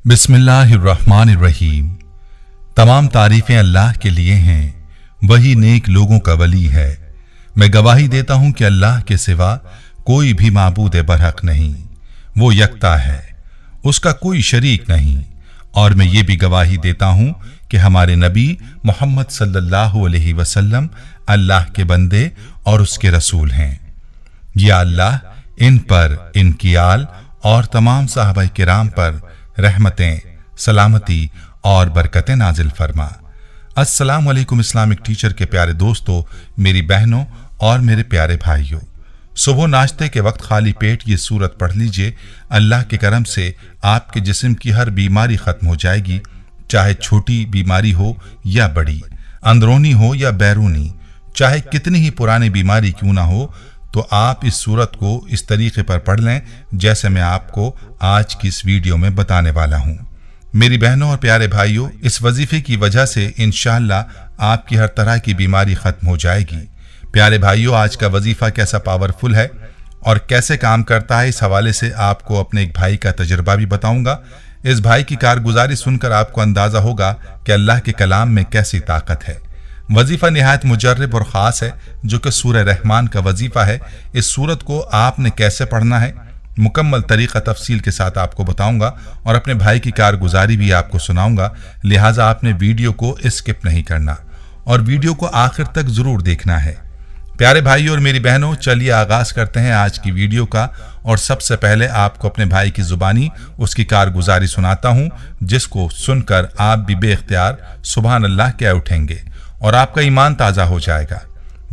बिस्मिल्लाहिर्रहमानिर्रहीम। तमाम तारीफें अल्लाह के लिए हैं, वही नेक लोगों का वली है। मैं गवाही देता हूं कि अल्लाह के सिवा कोई भी माबूद बरहक नहीं, वो यकता है, उसका कोई शरीक नहीं। और मैं ये भी गवाही देता हूं कि हमारे नबी मोहम्मद सल्लल्लाहु अलैहि वसल्लम अल्लाह के बंदे और उसके रसूल हैं। या अल्लाह इन पर, इनकी आल और तमाम सहाबाए किराम पर रहमतें, सलामती और बरकतें नाजिल फरमा। अस्सलामु अलैकुम इस्लामिक टीचर के प्यारे दोस्तों, मेरी बहनों और मेरे प्यारे भाइयों, सुबह नाश्ते के वक्त खाली पेट ये सूरत पढ़ लीजिए। अल्लाह के करम से आपके जिस्म की हर बीमारी खत्म हो जाएगी, चाहे छोटी बीमारी हो या बड़ी, अंदरूनी हो या बैरूनी, चाहे कितनी ही पुरानी बीमारी क्यों ना हो। तो आप इस सूरत को इस तरीके पर पढ़ लें जैसे मैं आपको आज की इस वीडियो में बताने वाला हूं। मेरी बहनों और प्यारे भाइयों, इस वजीफे की वजह से इंशाअल्लाह आपकी हर तरह की बीमारी खत्म हो जाएगी। प्यारे भाइयों, आज का वजीफा कैसा पावरफुल है और कैसे काम करता है, इस हवाले से आपको अपने एक भाई का तजुर्बा भी बताऊंगा। इस भाई की कारगुजारी सुनकर आपको अंदाजा होगा कि अल्लाह के कलाम में कैसी ताकत है। वजीफा निहायत मुजर्रब और ख़ास है, जो कि सूरह रहमान का वजीफा है। इस सूरत को आपने कैसे पढ़ना है, मुकम्मल तरीक़ा तफसील के साथ आपको बताऊंगा और अपने भाई की कारगुजारी भी आपको सुनाऊंगा। लिहाजा आपने वीडियो को स्किप नहीं करना और वीडियो को आखिर तक ज़रूर देखना है। प्यारे भाइयों और मेरी बहनों, चलिए आगाज़ करते हैं आज की वीडियो का। और सबसे पहले आपको अपने भाई की ज़ुबानी उसकी कारगुजारी सुनाता हूँ, जिसको सुनकर आप भी बेख्तियार सुबहान अल्लाह कह उठेंगे और आपका ईमान ताज़ा हो जाएगा।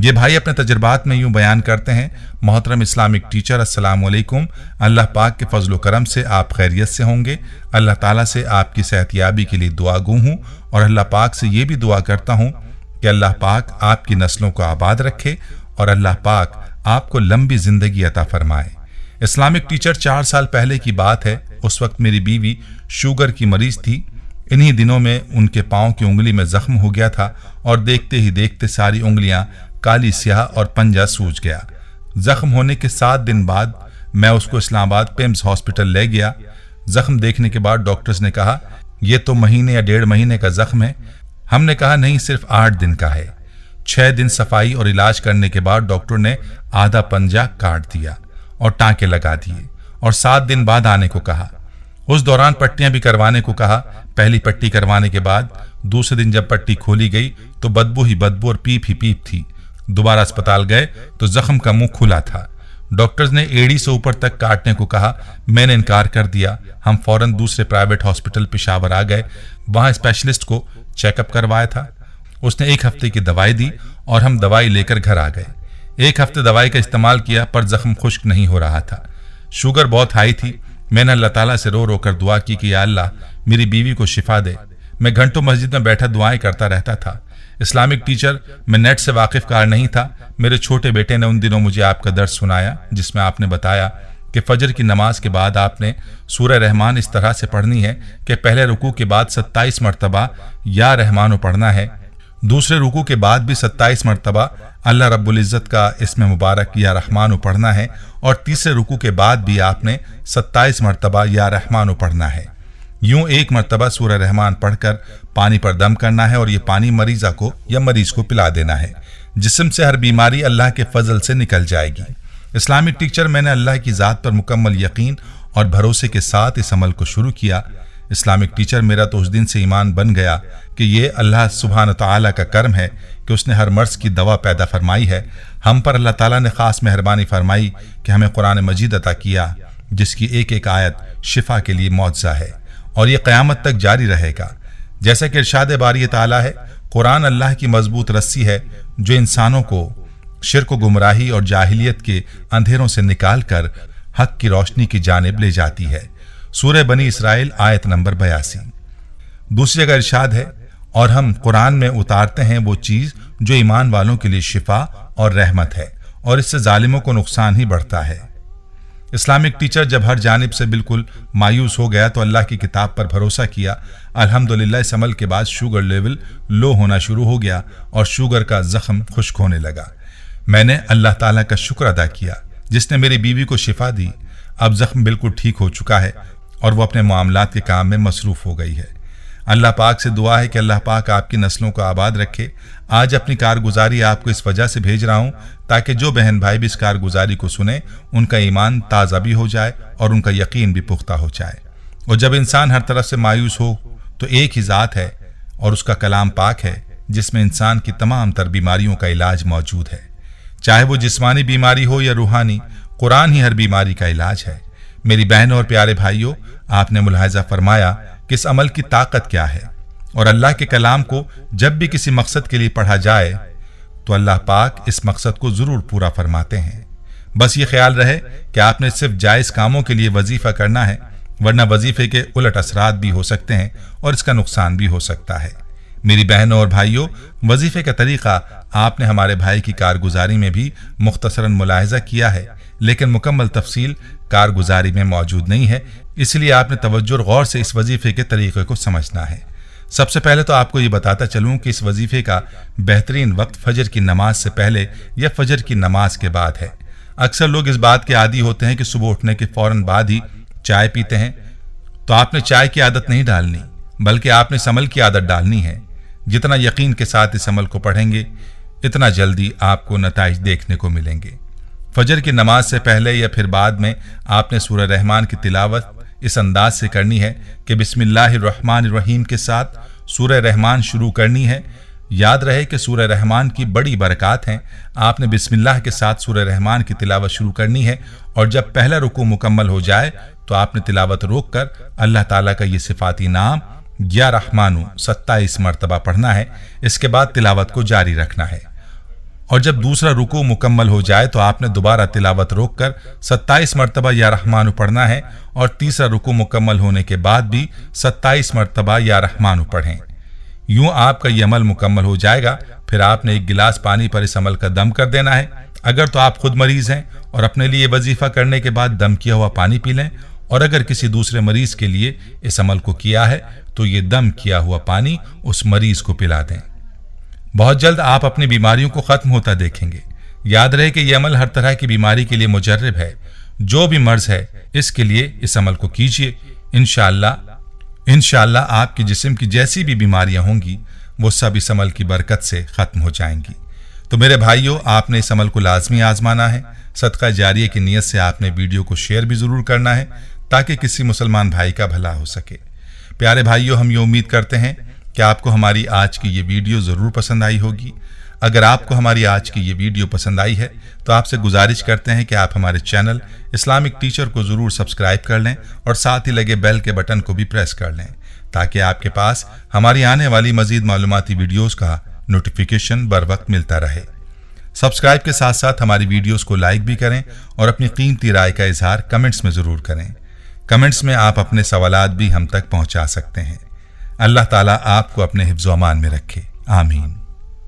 ये भाई अपने तजुर्बात में यूं बयान करते हैं। मोहतरम इस्लामिक टीचर, अस्सलामु अलैकुम। अल्लाह पाक के फजल करम से आप खैरियत से होंगे। अल्लाह ताला से आपकी सेहतियाबी के लिए दुआ गो हूँ और अल्लाह पाक से ये भी दुआ करता हूँ कि अल्लाह पाक आपकी नस्लों को आबाद रखे और अल्लाह पाक आपको लंबी ज़िंदगी अता फरमाए। इस्लामिक टीचर, 4 साल पहले की बात है। उस वक्त मेरी बीवी शुगर की मरीज थी। इन्हीं दिनों में उनके पाँव की उंगली में जख्म हो गया था और देखते ही देखते सारी उंगलियां काली स्याह और पंजा सूज गया। जख्म होने के 7 दिन बाद मैं उसको इस्लामाबाद पिम्स हॉस्पिटल ले गया। जख्म देखने के बाद डॉक्टर्स ने कहा यह तो महीने या 1.5 महीने का जख्म है। हमने कहा नहीं, सिर्फ 8 दिन का है। 6 दिन सफाई और इलाज करने के बाद डॉक्टर ने आधा पंजा काट दिया और टाँके लगा दिए और 7 दिन बाद आने को कहा। उस दौरान पट्टियां भी करवाने को कहा। पहली पट्टी करवाने के बाद दूसरे दिन जब पट्टी खोली गई तो बदबू ही बदबू और पीप ही पीप थी। दोबारा अस्पताल गए तो जख्म का मुंह खुला था। डॉक्टर्स ने एड़ी से ऊपर तक काटने को कहा। मैंने इनकार कर दिया। हम फौरन दूसरे प्राइवेट हॉस्पिटल पेशावर आ गए। वहां स्पेशलिस्ट को चेकअप करवाया था। उसने 1 हफ्ते की दवाई दी और हम दवाई लेकर घर आ गए। 1 हफ्ते दवाई का इस्तेमाल किया पर जख्म खुश्क नहीं हो रहा था। शुगर बहुत हाई थी। मैंने अल्लाह ताला से रो रो कर दुआ की कि या अल्लाह मेरी बीवी को शिफा दे। मैं घंटों मस्जिद में बैठा दुआएं करता रहता था। इस्लामिक टीचर, मैं नेट से वाकिफ कार नहीं था। मेरे छोटे बेटे ने उन दिनों मुझे आपका दर्स सुनाया, जिसमें आपने बताया कि फजर की नमाज के बाद आपने सूरह रहमान इस तरह से पढ़नी है कि पहले रुकू के बाद 27 मरतबा या रहमानो पढ़ना है, दूसरे रुकू के बाद भी 27 मरतबा अल्लाह रब्बुल इज़्ज़त का इसमें मुबारक या रहमानो पढ़ना है और तीसरे रुकू के बाद भी आपने 27 मरतबा या रहमानो पढ़ना है। यूं 1 मरतबा सूरह रहमान पढ़कर पानी पर दम करना है और ये पानी मरीजा को या मरीज को पिला देना है। जिस्म से हर बीमारी अल्लाह के फजल से निकल जाएगी। इस्लामिक टीचर, मैंने अल्लाह की ज़ात पर मुकम्मल यकीन और भरोसे के साथ इस अमल को शुरू किया। इस्लामिक टीचर, मेरा तो उस दिन से ईमान बन गया कि ये अल्लाह सुब्हान तआला का कर्म है कि उसने हर मर्ज की दवा पैदा फरमाई है। हम पर अल्लाह ताला ने ख़ास मेहरबानी फरमाई कि हमें कुरान मजीद अता किया, जिसकी एक एक आयत शिफा के लिए मौजज़ा है और ये क़यामत तक जारी रहेगा। जैसा कि इरशाद बारी ताला है, कुरान अल्लाह की मजबूत रस्सी है जो इंसानों को शिर्क व गुमराही और जाहिलियत के अंधेरों से निकाल कर हक की रोशनी की जानिब ले जाती है। सूरह बनी इसराइल आयत नंबर 82। दूसरी जगह इरशाद है, और हम कुरान में उतारते हैं वो चीज़ जो ईमान वालों के लिए शिफा और रहमत है और इससे जालिमों को नुकसान ही बढ़ता है। इस्लामिक टीचर, जब हर जानिब से बिल्कुल मायूस हो गया तो अल्लाह की किताब पर भरोसा किया। अल्हम्दुलिल्लाह इस अमल के बाद शुगर लेवल लो होना शुरू हो गया और शुगर का जख्म खुश्क होने लगा। मैंने अल्लाह ताला का शुक्र अदा किया जिसने मेरी बीवी को शिफा दी। अब जख्म बिल्कुल ठीक हो चुका है और वो अपने मामलात के काम में मसरूफ़ हो गई है। अल्लाह पाक से दुआ है कि अल्लाह पाक आपकी नस्लों को आबाद रखे। आज अपनी कारगुजारी आपको इस वजह से भेज रहा हूँ ताकि जो बहन भाई भी इस कारगुजारी को सुने उनका ईमान ताज़ा भी हो जाए और उनका यकीन भी पुख्ता हो जाए। और जब इंसान हर तरफ से मायूस हो तो एक ही ज़ात है और उसका कलाम पाक है जिसमें इंसान की तमाम तर बीमारियों का इलाज मौजूद है। चाहे वो जिस्मानी बीमारी हो या रूहानी, कुरान ही हर बीमारी का इलाज है। मेरी बहनों और प्यारे भाइयों, आपने मुलाहिजा फरमाया कि इस अमल की ताकत क्या है। और अल्लाह के कलाम को जब भी किसी मकसद के लिए पढ़ा जाए तो अल्लाह पाक इस मकसद को ज़रूर पूरा फरमाते हैं। बस ये ख्याल रहे कि आपने सिर्फ जायज़ कामों के लिए वजीफ़ा करना है, वरना वजीफ़े के उलट असरात भी हो सकते हैं और इसका नुकसान भी हो सकता है। मेरी बहनों और भाइयों, वजीफ़े का तरीक़ा आपने हमारे भाई की कारगुजारी में भी मुख्तसरन मुलाहिजा किया है, लेकिन मुकम्मल तफसील कारगुजारी में मौजूद नहीं है, इसलिए आपने तवज्जो और गौर से इस वजीफ़े के तरीक़े को समझना है। सबसे पहले तो आपको ये बताता चलूँ कि इस वजीफ़े का बेहतरीन वक्त फजर की नमाज से पहले या फजर की नमाज के बाद है। अक्सर लोग इस बात के आदी होते हैं कि सुबह उठने के फ़ौरन बाद ही चाय पीते हैं, तो आपने चाय की आदत नहीं डालनी, बल्कि आपने इस अमल की आदत डालनी है। जितना यकीन के साथ इस अमल को पढ़ेंगे इतना जल्दी आपको नताइज देखने को मिलेंगे। फजर की नमाज से पहले या फिर बाद में आपने सूरह रहमान की तिलावत इस अंदाज से करनी है कि बिस्मिल्लाहिर्रहमानिर्रहीम के साथ सूरह रहमान शुरू करनी है। याद रहे कि सूरह रहमान की बड़ी बरक़ात हैं। आपने बिस्मिल्लाह के साथ सूरह रहमान की तिलावत शुरू करनी है और जब पहला रुकू मुकम्मल हो जाए तो आपने तिलावत रोक कर अल्लाह ताला का ये सिफाती नाम या रहमानु 27 मरतबा पढ़ना है। इसके बाद तिलावत को जारी रखना है और जब दूसरा रुकू मुकम्मल हो जाए तो आपने दोबारा तिलावत रोक कर 27 मरतबा या रहमानु पढ़ना है और तीसरा रुकू मुकम्मल होने के बाद भी 27 मरतबा या रहमानु पढ़ें। यूं आपका ये अमल मुकम्मल हो जाएगा। फिर आपने एक गिलास पानी पर इस अमल का दम कर देना है। अगर तो आप खुद मरीज हैं और अपने लिए वजीफा करने के बाद दम किया हुआ पानी पी लें, और अगर किसी दूसरे मरीज के लिए इस अमल को किया है तो ये दम किया हुआ पानी उस मरीज को पिला दें। बहुत जल्द आप अपनी बीमारियों को खत्म होता देखेंगे। याद रहे कि यह अमल हर तरह की बीमारी के लिए मुजर्रब है। जो भी मर्ज है इसके लिए इस अमल को कीजिए। इंशाअल्लाह आपके जिस्म की जैसी भी बीमारियां होंगी वो सब इस अमल की बरकत से खत्म हो जाएंगी। तो मेरे भाइयों, आपने इस अमल को लाजमी आजमाना है। सदका जारिया की नीयत से आपने वीडियो को शेयर भी जरूर करना है ताकि किसी मुसलमान भाई का भला हो सके। प्यारे भाइयों, हम ये उम्मीद करते हैं कि आपको हमारी आज की ये वीडियो ज़रूर पसंद आई होगी। अगर आपको हमारी आज की ये वीडियो पसंद आई है तो आपसे गुजारिश करते हैं कि आप हमारे चैनल इस्लामिक टीचर को ज़रूर सब्सक्राइब कर लें और साथ ही लगे बेल के बटन को भी प्रेस कर लें ताकि आपके पास हमारी आने वाली मज़ीद मालूमाती वीडियोज़ का नोटिफिकेशन बर वक्त मिलता रहे। सब्सक्राइब के साथ साथ हमारी वीडियोज़ को लाइक भी करें और अपनी कीमती राय का इजहार कमेंट्स में ज़रूर करें। कमेंट्स में आप अपने सवालात भी हम तक पहुँचा सकते हैं। अल्लाह ताला आपको अपने हिफ्ज़-ओ-अमान में रखे। आमीन।